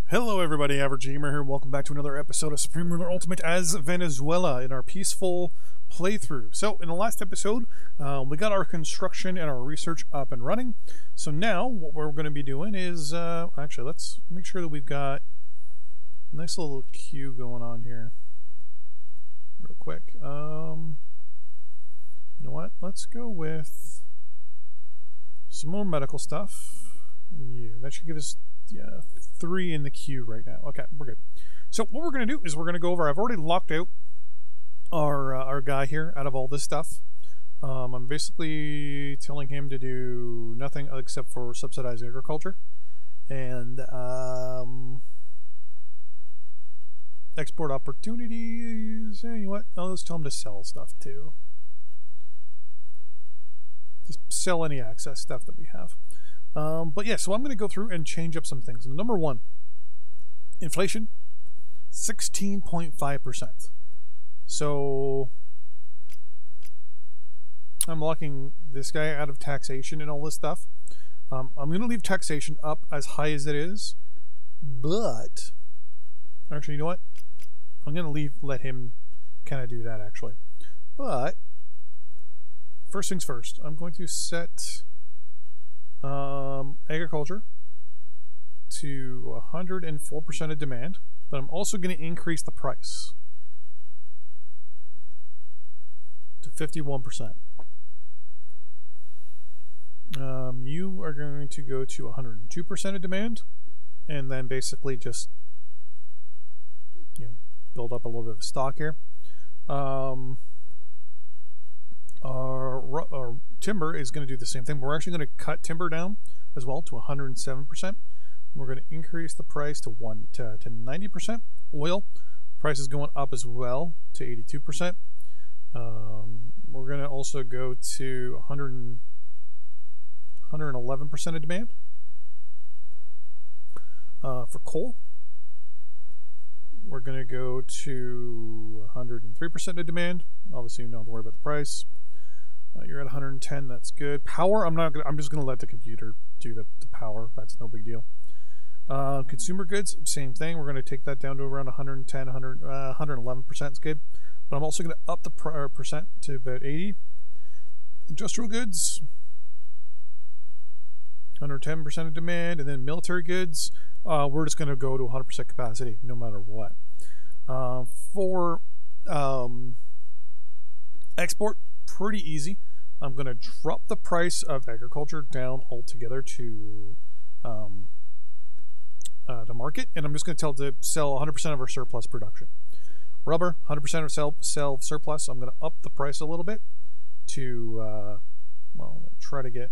Hello everybody, Average Gamer here. Welcome back to another episode of Supreme Ruler Ultimate as Venezuela in our peaceful playthrough. So in the last episode, we got our construction and our research up and running. So now what we're going to be doing is, actually let's make sure that we've got a nice little queue going on here real quick. You know what, let's go with some more medical stuff. And that should give us 3 in the queue right now. Okay, we're good. So what we're going to do is we're going to go over, I've already locked out our guy here out of all this stuff. I'm basically telling him to do nothing except for subsidize agriculture and export opportunities. You know what, I'll just tell him to sell stuff too. Just sell any access stuff that we have. But yeah, so I'm going to go through and change up some things. Number one, inflation, 16.5%. So I'm locking this guy out of taxation and all this stuff. I'm going to leave taxation up as high as it is, but actually, you know what? I'm going to let him kind of do that actually. But first things first, I'm going to set agriculture to 104% of demand, but I'm also going to increase the price to 51%. You are going to go to 102% of demand, and then basically just build up a little bit of stock here. Our timber is going to do the same thing. We're actually going to cut timber down as well to 107%. We're going to increase the price to 90%. Oil price is going up as well to 82%. We're going to also go to 111% of demand. For coal, we're going to go to 103% of demand. Obviously, you don't have to worry about the price. You're at 110. That's good. Power, I'm just gonna let the computer do the power. That's no big deal. Consumer goods, same thing. We're gonna take that down to around 110, 111% is good. But I'm also gonna up the percent to about 80. Industrial goods, 110% of demand, and then military goods, we're just gonna go to 100% capacity no matter what. For export, pretty easy. I'm going to drop the price of agriculture down altogether to the market, and I'm just going to tell it to sell 100% of our surplus production. Rubber, 100% of sell surplus. I'm going to up the price a little bit to, well, I'm going to try to get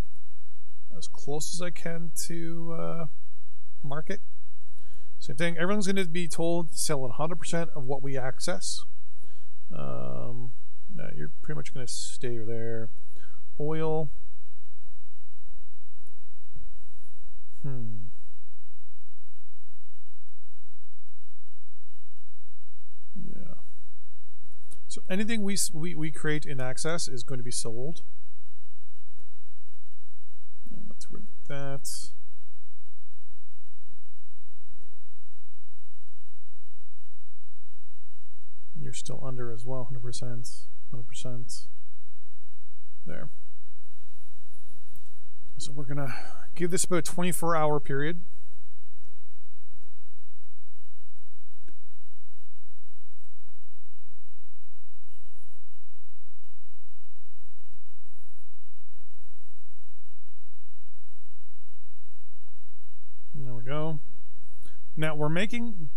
as close as I can to market. Same thing. Everyone's going to be told to sell 100% of what we access. You're pretty much going to stay there. Oil. Yeah. So anything we create in access is going to be sold. And let's rid of that. You're still under as well, 100%. 100% there. So we're gonna give this about a 24-hour period. There we go. Now we're making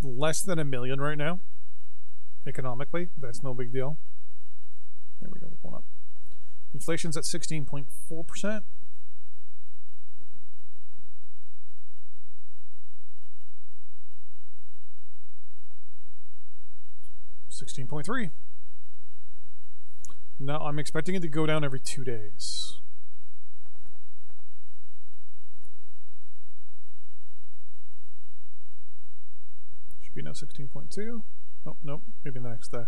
less than $1 million right now. Economically, that's no big deal. There we go, we're going up. Inflation's at 16.4%. $16.3. Now I'm expecting it to go down every 2 days. Should be now 16.2. Oh, nope, maybe the next day.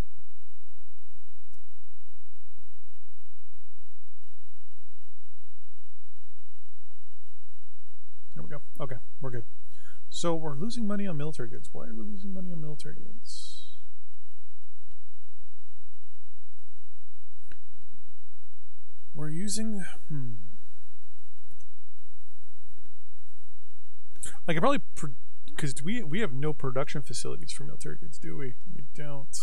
There we go. Okay, we're good. So we're losing money on military goods. Why are we losing money on military goods? We're using... I could probably... Because we have no production facilities for military goods, do we? We don't.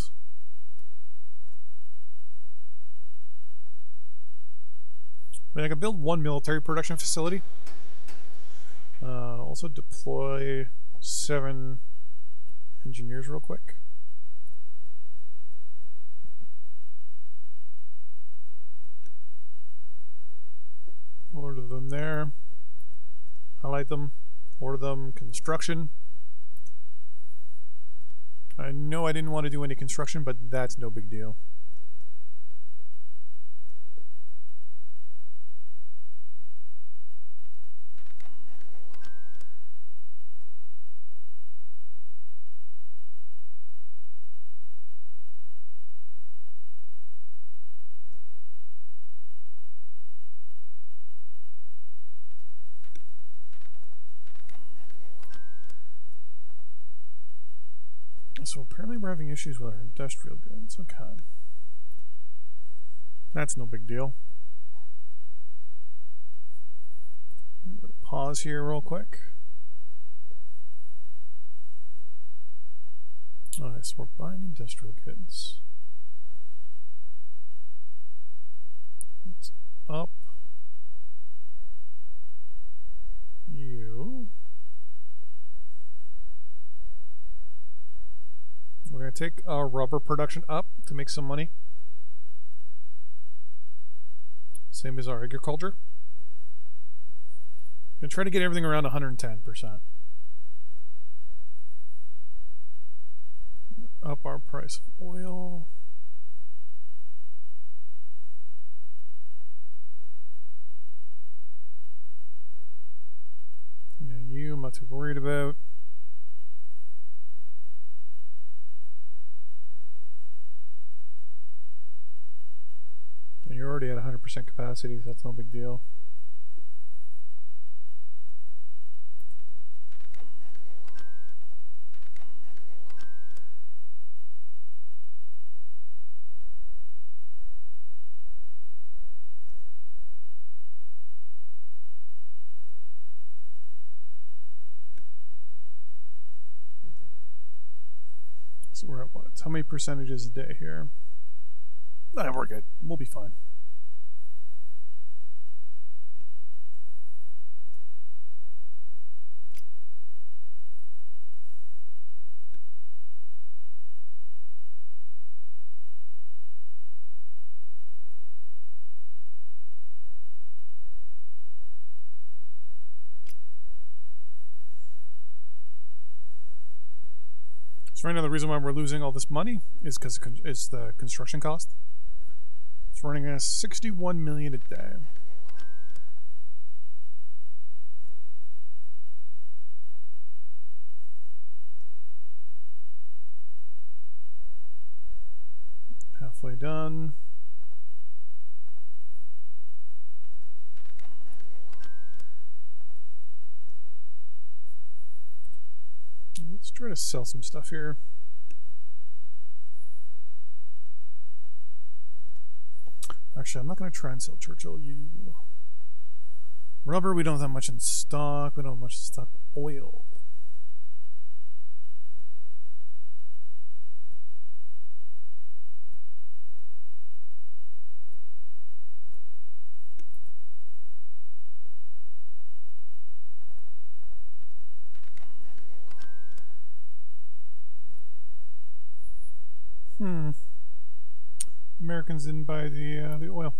I mean, I could build one military production facility. Also deploy 7 engineers real quick. Order them there. Highlight them. Order them. Construction. I know I didn't want to do any construction, but that's no big deal. So apparently we're having issues with our industrial goods. Okay. That's no big deal. I'm going to pause here real quick. Alright, so we're buying industrial goods. It's up. You. We're going to take our rubber production up to make some money. Same as our agriculture. Going to try to get everything around 110%. Up our price of oil. Yeah, you I'm not too worried about. You're already at 100% capacity, so that's no big deal. So we're at what? How many percentages a day here? Nah, we're good. We'll be fine. So right now the reason why we're losing all this money is because it's the construction cost. It's running at 61 million a day. Halfway done. Let's try to sell some stuff here. Actually, I'm not going to try and sell Churchill. Rubber, we don't have that much in stock. We don't have much in stock. Oil. Americans didn't buy the oil.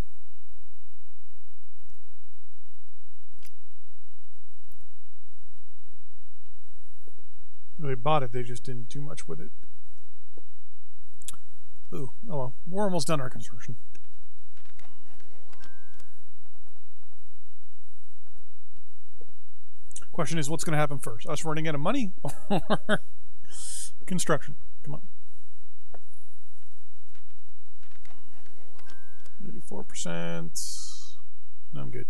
They bought it, they just didn't do much with it. Ooh, oh well. We're almost done our construction. Question is, what's going to happen first? Us running out of money or construction? Come on. 84%. No, I'm good.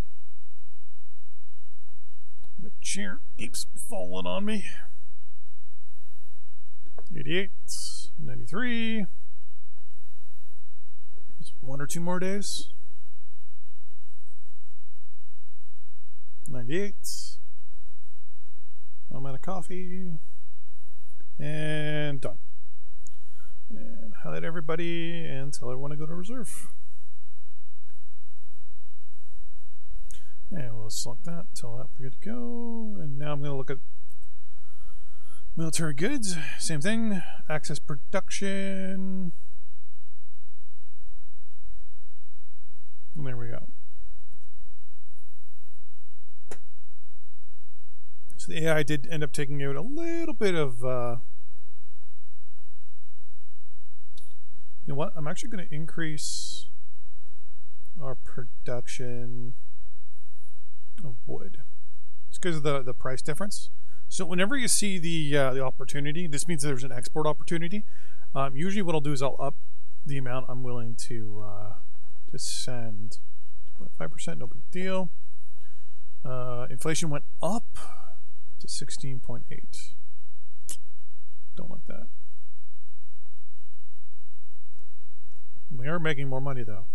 My chair keeps falling on me. 88, 93. Just 1 or 2 more days. 98. I'm out of coffee. And done. And highlight everybody and tell everyone to go to reserve. And we'll select that, tell that we're good to go. And now I'm going to look at military goods. Same thing. Access production. And there we go. So the AI did end up taking out a little bit of... you know what? I'm actually going to increase our production of wood. It's because of the price difference. So whenever you see the opportunity, this means there's an export opportunity. Usually what I'll do is I'll up the amount I'm willing to send. 2.5%, no big deal. Inflation went up to 16.8. Don't like that. We are making more money though.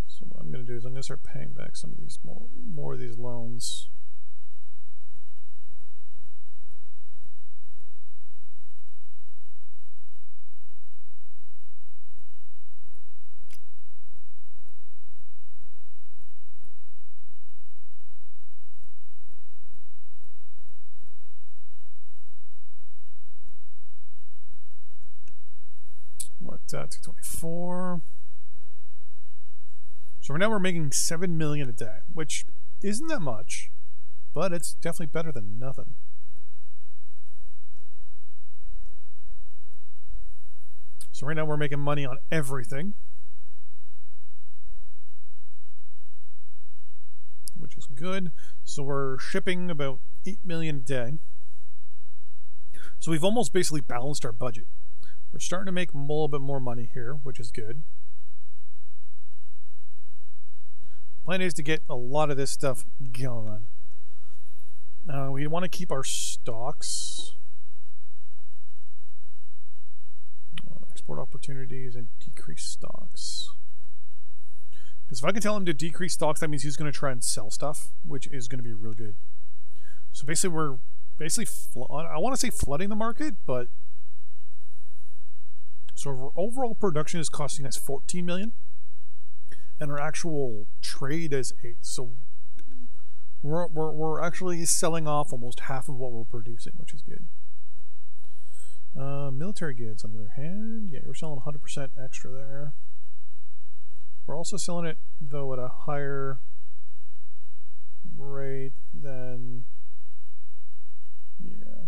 So what I'm going to do is I'm going to start paying back some of these more of these loans. We're at 224. So right now we're making 7 million a day, which isn't that much, but it's definitely better than nothing. So right now we're making money on everything, which is good. So we're shipping about 8 million a day. So we've almost basically balanced our budget. We're starting to make a little bit more money here, which is good. Plan is to get a lot of this stuff gone. We want to keep our stocks. Export opportunities and decrease stocks. Because if I can tell him to decrease stocks, that means he's going to try and sell stuff, which is going to be real good. So basically, we're I want to say flooding the market, but so our overall production is costing us 14 million, and our actual trade is 8. So we're actually selling off almost half of what we're producing, which is good. Military goods, on the other hand, yeah, we're selling 100% extra there. We're also selling it though at a higher rate than, yeah.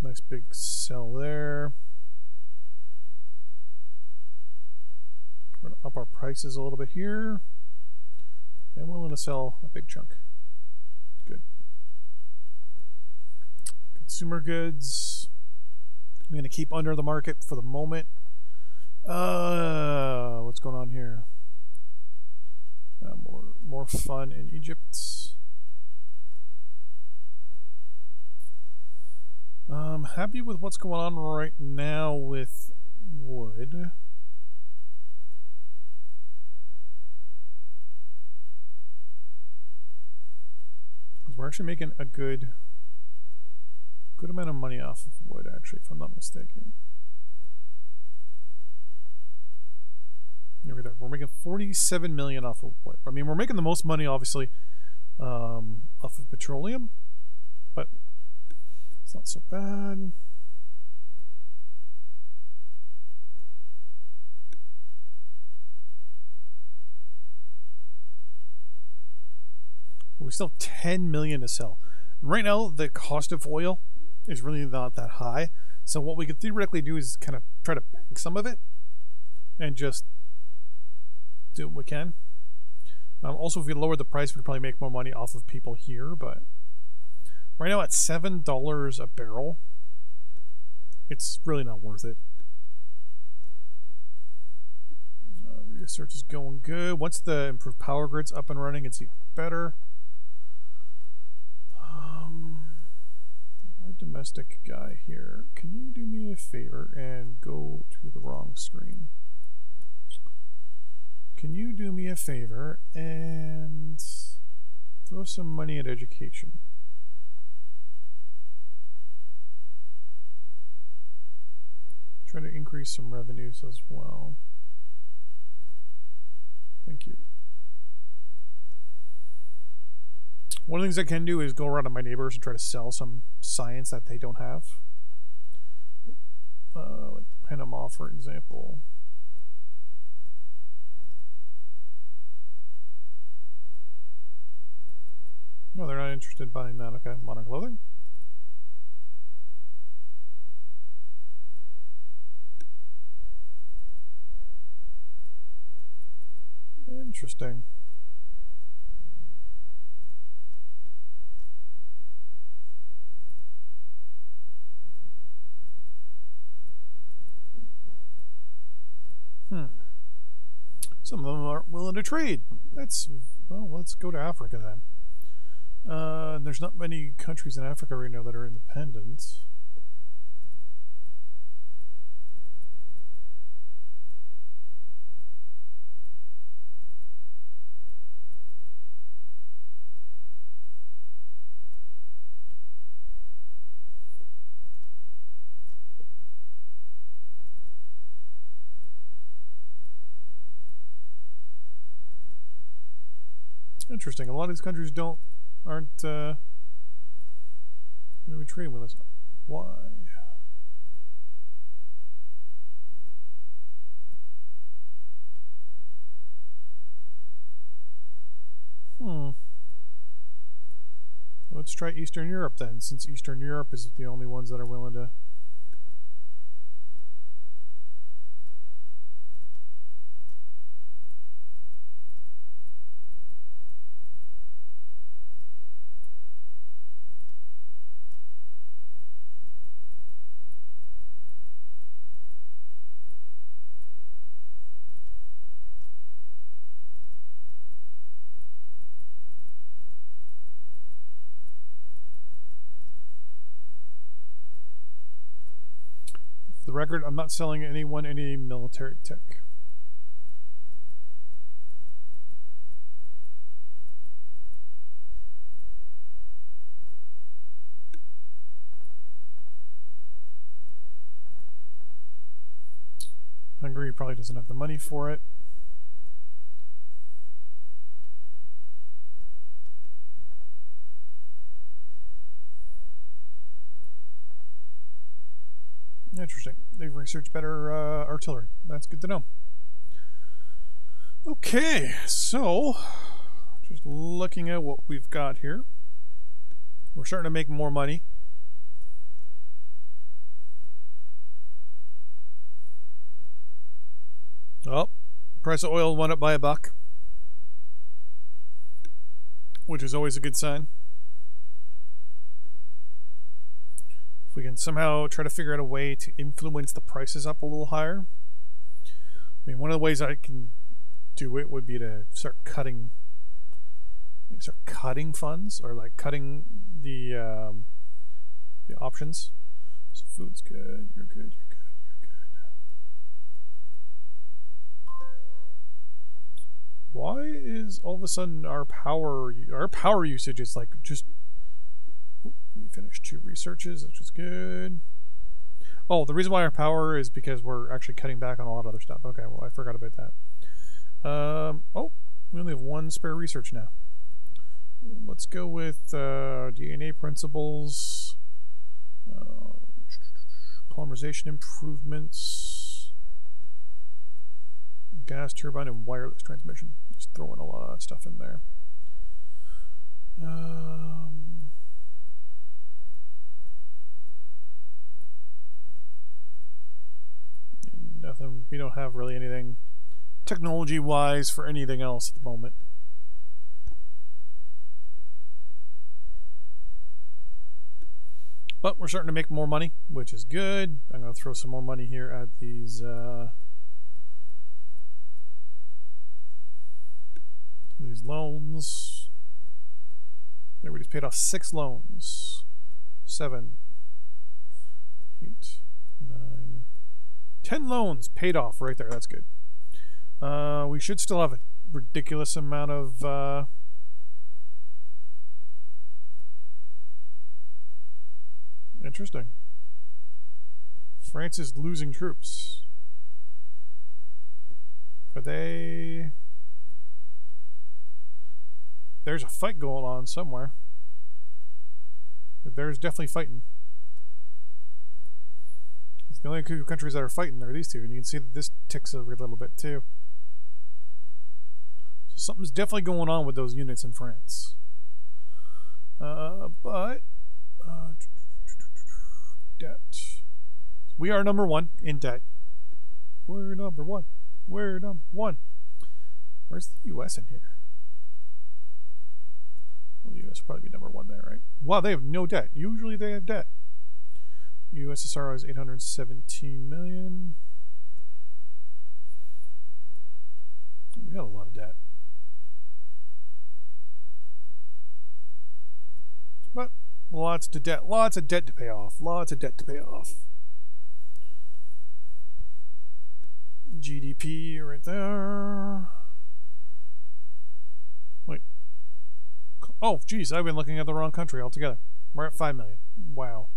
Nice big sell there. We're going to up our prices a little bit here. And we're willing to sell a big chunk. Good. Consumer goods. I'm going to keep under the market for the moment. What's going on here? More fun in Egypt. I'm happy with what's going on right now with wood. Because we're actually making a good amount of money off of wood, actually, if I'm not mistaken. There we go. We're making 47 million off of wood. I mean, we're making the most money, obviously, off of petroleum, but it's not so bad. We still have 10 million to sell. Right now, the cost of oil is really not that high. So what we could theoretically do is kind of try to bank some of it and just do what we can. Also, if we lower the price, we could probably make more money off of people here, but right now at $7 a barrel, it's really not worth it. Research is going good. Once the improved power grid's up and running, it's even better. domestic guy here, can you do me a favor and go to the wrong screen? Can you do me a favor and throw some money at education? Try to increase some revenues as well. Thank you. One of the things I can do is go around to my neighbors and try to sell some science that they don't have. Like Panama, for example. No, they're not interested in buying that. Okay, modern clothing. Interesting. Some of them aren't willing to trade. Well, let's go to Africa then. There's not many countries in Africa right now that are independent. Interesting. A lot of these countries aren't going to be trading with us. Why? Let's try Eastern Europe then, since Eastern Europe is the only ones that are willing to. For the record, I'm not selling anyone any military tech. Hungary probably doesn't have the money for it. Interesting. They've researched better artillery. That's good to know. Okay, so just looking at what we've got here, we're starting to make more money. Oh, price of oil went up by $1, which is always a good sign. If we can somehow try to figure out a way to influence the prices up a little higher. I mean, one of the ways I can do it would be to start cutting funds, or like cutting the options. So food's good, you're good, you're good, you're good. Why is all of a sudden our power usage is like just. We finished 2 researches, which is good. Oh, the reason why our power is because we're actually cutting back on a lot of other stuff. Okay, well, I forgot about that. Oh, we only have 1 spare research now. Let's go with DNA principles, polymerization improvements, gas turbine, and wireless transmission. Just throwing a lot of that stuff in there. Nothing. We don't have really anything technology-wise for anything else at the moment. But we're starting to make more money, which is good. I'm going to throw some more money here at these loans. There, we just paid off 6 loans. 7. 10 loans paid off right there. That's good. We should still have a ridiculous amount of interesting. France is losing troops. Are they... There's a fight going on somewhere. There's definitely fighting. It's the only two countries that are fighting are these two, and you can see that this ticks over a little bit too. So something's definitely going on with those units in France. Debt. We are number one in debt. We're number one. We're number one. Where's the U.S. in here? Well, the U.S. will probably be number one there, right? Wow, they have no debt. Usually they have debt. USSR has 817 million. We got a lot of debt. But lots of debt to pay off. Lots of debt to pay off. GDP right there. Wait. Oh, geez, I've been looking at the wrong country altogether. We're at 5 million. Wow.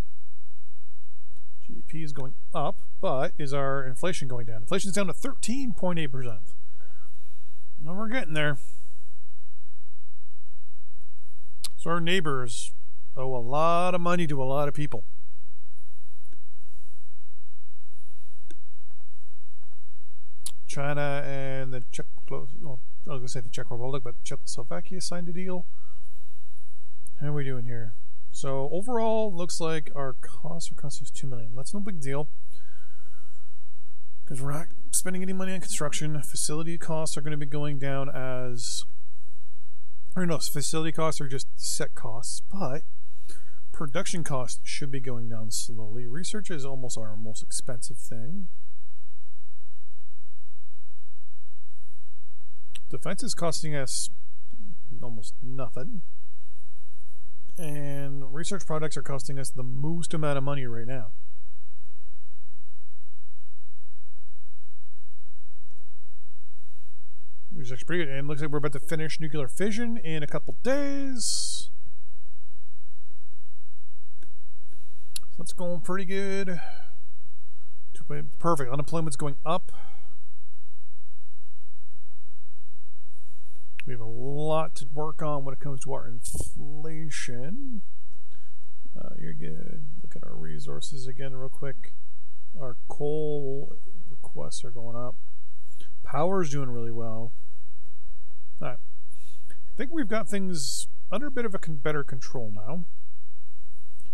GDP is going up, but is our inflation going down? Inflation's down to 13.8%. Well, we're getting there. So our neighbors owe a lot of money to a lot of people. China and the well, I was going to say the Czech Republic, but Czechoslovakia signed a deal. How are we doing here? So overall, looks like our costs are costing us 2 million. That's no big deal because we're not spending any money on construction. Facility costs are going to be going down as, or no, facility costs are just set costs, but production costs should be going down slowly. Research is almost our most expensive thing. Defense is costing us almost nothing. And research projects are costing us the most amount of money right now. Which is actually pretty good. And it looks like we're about to finish nuclear fission in a couple days. So that's going pretty good. Perfect. Unemployment's going up. We have a lot to work on when it comes to our inflation. You're good. Look at our resources again real quick. Our coal requests are going up. Power's doing really well. All right. I think we've got things under a bit of a better control now.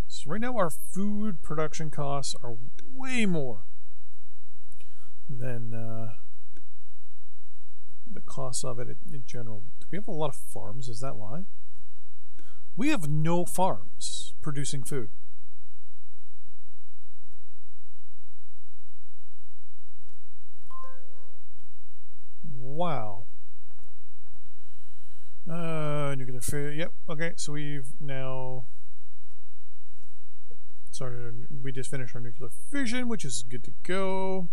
So right now our food production costs are way more than the cost of it in general. Do we have a lot of farms? Is that why? We have no farms producing food. Wow. Nuclear fission. Yep. Okay. So we've now started. We just finished our nuclear fission, which is good to go.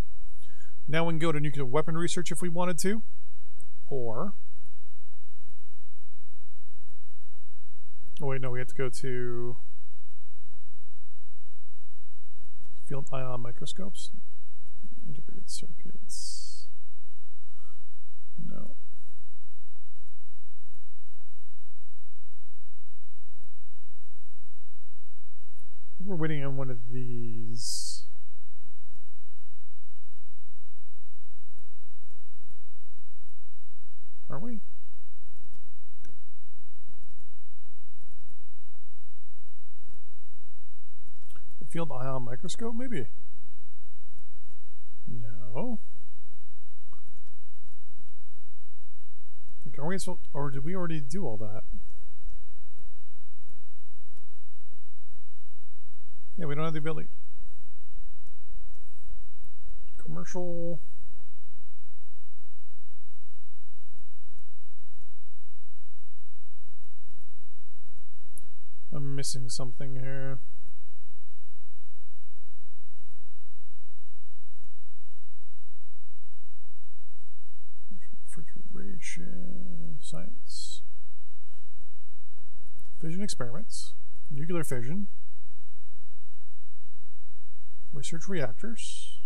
Now we can go to nuclear weapon research if we wanted to. Or, oh wait, no, we have to go to field ion microscopes, integrated circuits. No. I think we're waiting on one of these. Aren't we? The field ion microscope, maybe? No. Like, are we supposed, or did we already do all that? Yeah, we don't have the ability. Commercial. I'm missing something here. science. Fission experiments. Nuclear fission. Research reactors.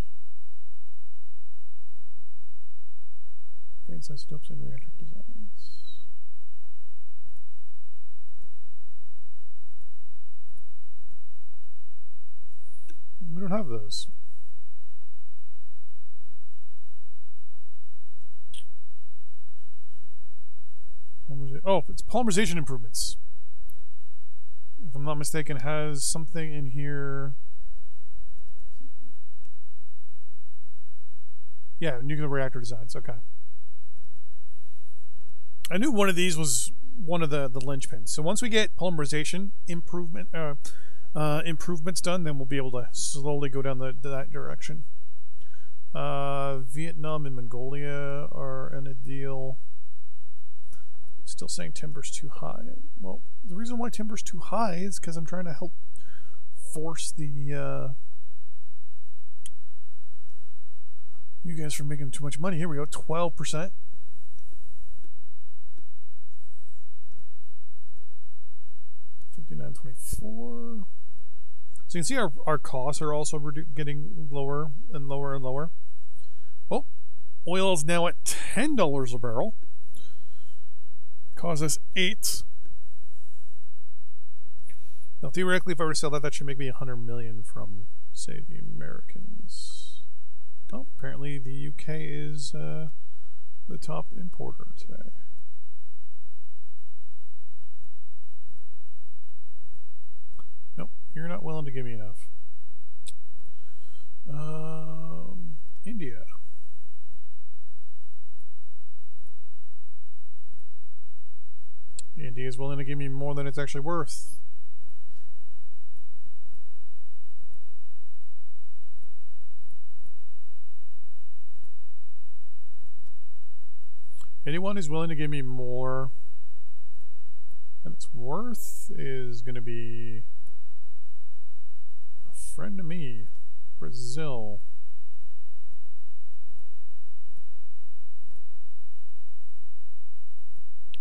Advanced isotopes and reactor designs. We don't have those. Oh, it's polymerization improvements. If I'm not mistaken, has something in here. Yeah, nuclear reactor designs. Okay. I knew one of these was one of the linchpins. So once we get polymerization improvements done, then we'll be able to slowly go down that direction. Vietnam and Mongolia are in a deal. Still saying timber's too high. Well, the reason why timber's too high is because I'm trying to help force the you guys from making too much money. Here we go, 12%. $59.24. So you can see our costs are also getting lower and lower and lower. Well, oil is now at $10 a barrel. Cost us 8. Now theoretically, if I were to sell that, that should make me 100 million from, say, the Americans. Well, apparently the UK is the top importer today. Nope, you're not willing to give me enough. India. India is willing to give me more than it's actually worth. Anyone who's willing to give me more than it's worth is going to be a friend of me. Brazil.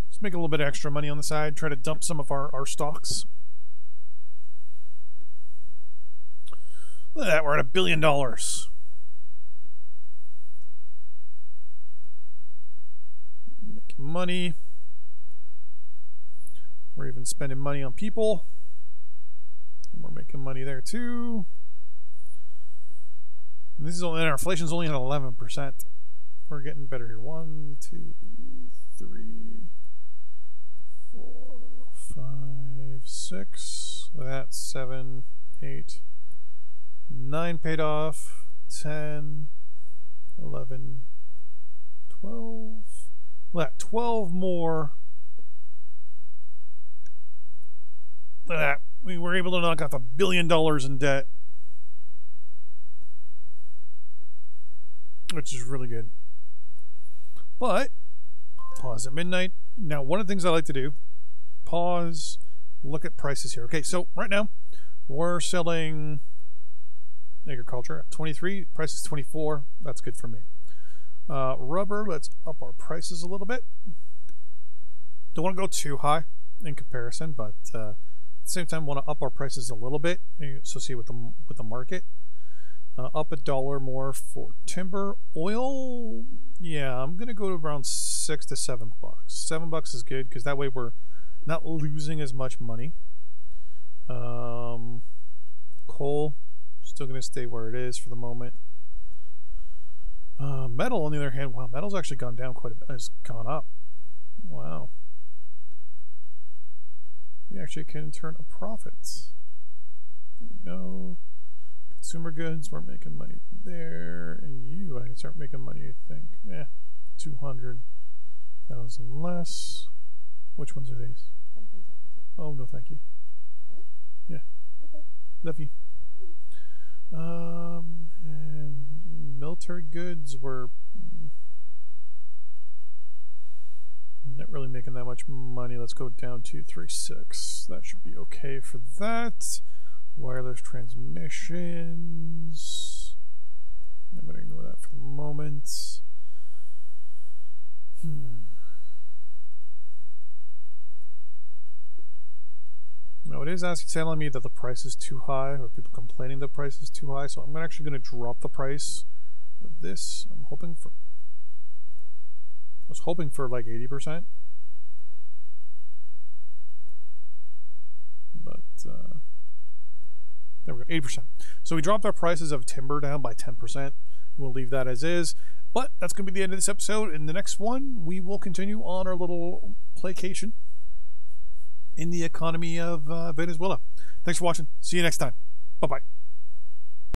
Just make a little bit of extra money on the side. Try to dump some of our stocks. Look at that. We're at $1 billion. Making money. We're even spending money on people. And we're making money there too. And this is only, and our inflation's only at 11%. We're getting better here. 1, 2, 3, 4, 5, 6. Look at that. 7, 8, 9 paid off. 10, 11, 12. Look at that. 12 more. Look at that. We were able to knock off $1 billion in debt, which is really good. But pause at midnight. Now, one of the things I like to do, pause, look at prices here. Okay, so right now we're selling agriculture at 23, price is 24. That's good for me. Rubber, let's up our prices a little bit. Don't want to go too high in comparison, but at the same time want to up our prices a little bit associated with the market. Up $1 more for timber. Oil, yeah, I'm gonna go to around $6 to $7. $7 is good because that way we're not losing as much money. Coal, still gonna stay where it is for the moment. Metal, on the other hand, wow, metal's actually gone down quite a bit. It's gone up. Wow. We actually can turn a profit. There we go. Consumer goods, we're making money there, and you, I can start making money, I think. 200,000 less. Which ones are these? Oh, no, thank you. Yeah. Okay. Love you. And military goods, we're not really making that much money. Let's go down to 3.6. That should be okay for that. Wireless transmissions. I'm going to ignore that for the moment. it is actually telling me that the price is too high, or people complaining the price is too high, so I'm actually going to drop the price of this. I was hoping for like 80%. But there we go, 80%. So we dropped our prices of timber down by 10%. We'll leave that as is. But that's going to be the end of this episode. In the next one, we will continue on our little playcation in the economy of Venezuela. Thanks for watching. See you next time. Bye-bye.